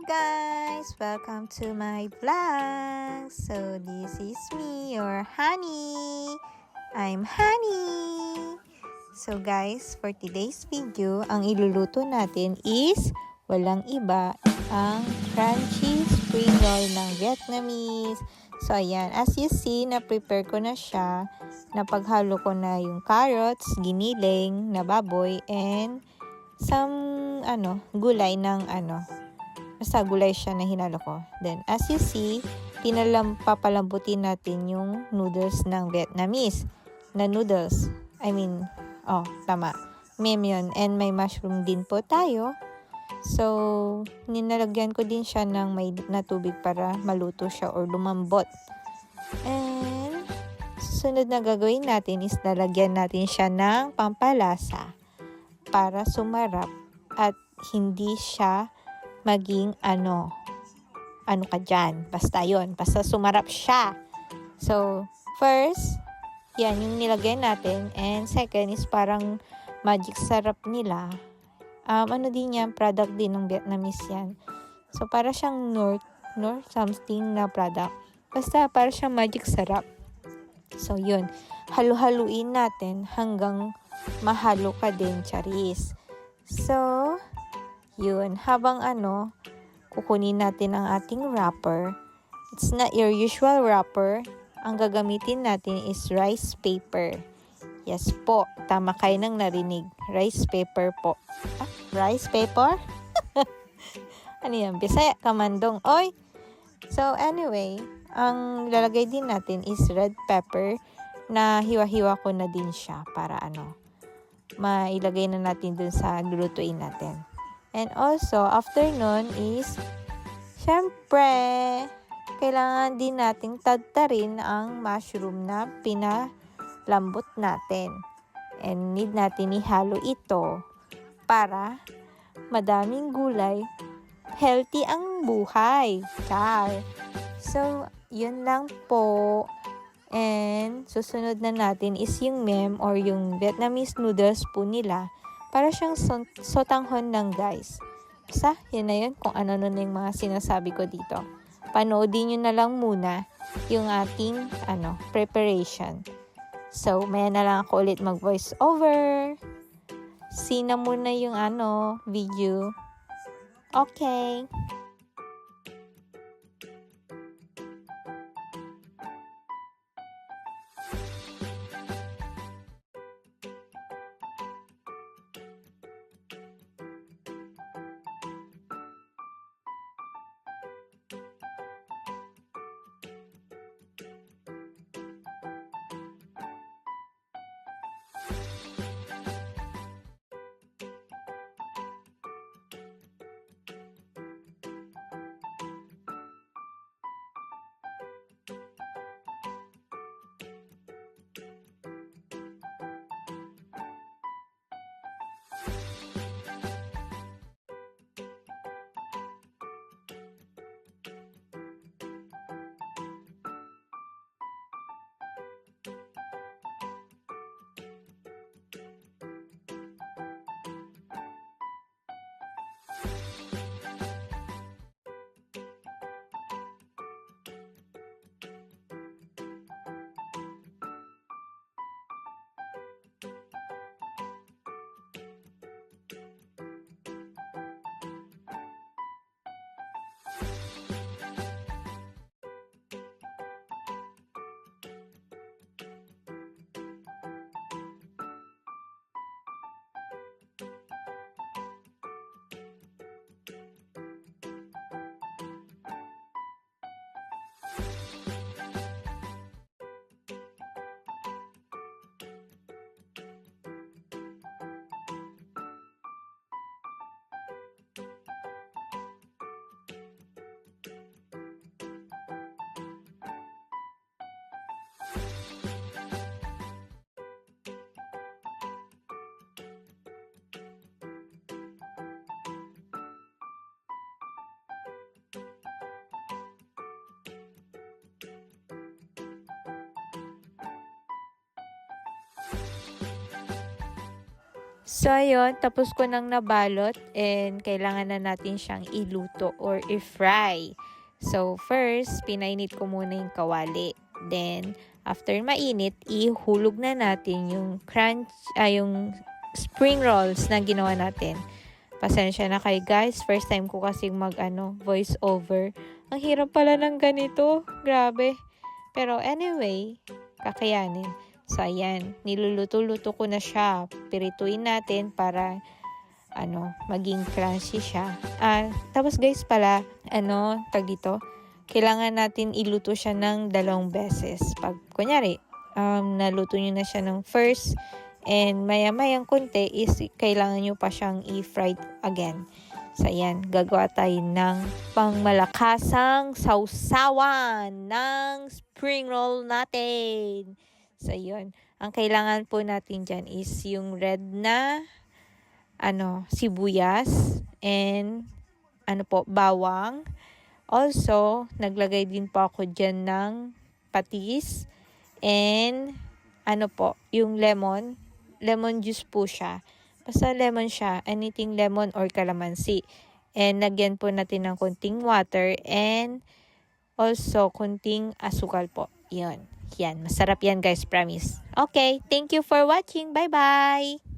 guys! Welcome to my vlog! So this is me, your Honey! I'm Honey! So guys, for today's video, ang iluluto natin is walang iba ang crunchy spring roll ng Vietnamese. So ayan, as you see, na-prepare ko na siya. Napaghalo ko na yung carrots, giniling na baboy, and some gulay ng basta gulay siya na hinalo ko. Then as you see, papalambutin natin yung noodles ng Vietnamese na noodles. Tama. Meme yun. And may mushroom din po tayo. So, ninalagyan ko din siya ng may na tubig para maluto siya or lumambot. And susunod na gagawin natin is lalagyan natin siya ng pampalasa para sumarap at hindi siya maging ano ka dyan. Basta yun. Basta sumarap siya. So, first, yan yung nilagay natin. And second is parang magic sarap nila. Din yan, product din ng Vietnamese yan. So, para siyang North something na product. Basta para siyang magic sarap. So, yun. Halu-haluin natin hanggang mahalo ka din, charis. So, yun. Habang kukunin natin ang ating wrapper. It's not your usual wrapper. Ang gagamitin natin is rice paper. Yes po. Tama kayo nang narinig. Rice paper po. Rice paper? Ano yan? Bisaya, kamandong. Oy! So, anyway, ang lalagay din natin is red pepper na hiwa-hiwa ko na din siya para mailagay na natin dun sa lulutuin natin. And also, after nun is, syempre, kailangan din nating tadtarin ang mushroom na pinalambot natin. And need natin ihalo ito para madaming gulay, healthy ang buhay. Char. So, yun lang po. And susunod na natin is yung meme or yung Vietnamese noodles po nila para siyang sotanghon lang guys. Basta, yun na yun kung ano nun yung mga sinasabi ko dito. Panoodin nyo na lang muna yung ating preparation. So, maya na lang ako ulit mag voice over. See na muna yung video. Okay. So, ayun, tapos ko nang nabalot and kailangan na natin siyang iluto or i-fry. So, first, pinainit ko muna yung kawali. Then, after mainit, ihulog na natin yung yung spring rolls na ginawa natin. Pasensya na kayo guys, first time ko kasing voice over. Ang hirap pala ng ganito, grabe. Pero anyway, kakayanin. So, ayan, niluluto-luto ko na siya. Pirituin natin para, maging crunchy siya. Tapos guys pala, dito, kailangan natin iluto siya ng 2 beses. Pag, kunyari, naluto nyo na siya ng first, and maya-mayang konti is kailangan nyo pa siyang i-fry again. So, ayan, gagawa tayo ng pangmalakasang sausawan ng spring roll natin. So, yun. Ang kailangan po natin dyan is yung red na sibuyas and bawang. Also, naglagay din po ako dyan ng patis and yung lemon juice po siya. Basta lemon siya, anything lemon or calamansi. And lagyan po natin ng konting water and also konting asukal po. Yun. Yan, masarap yan guys, promise. Okay, thank you for watching. Bye-bye!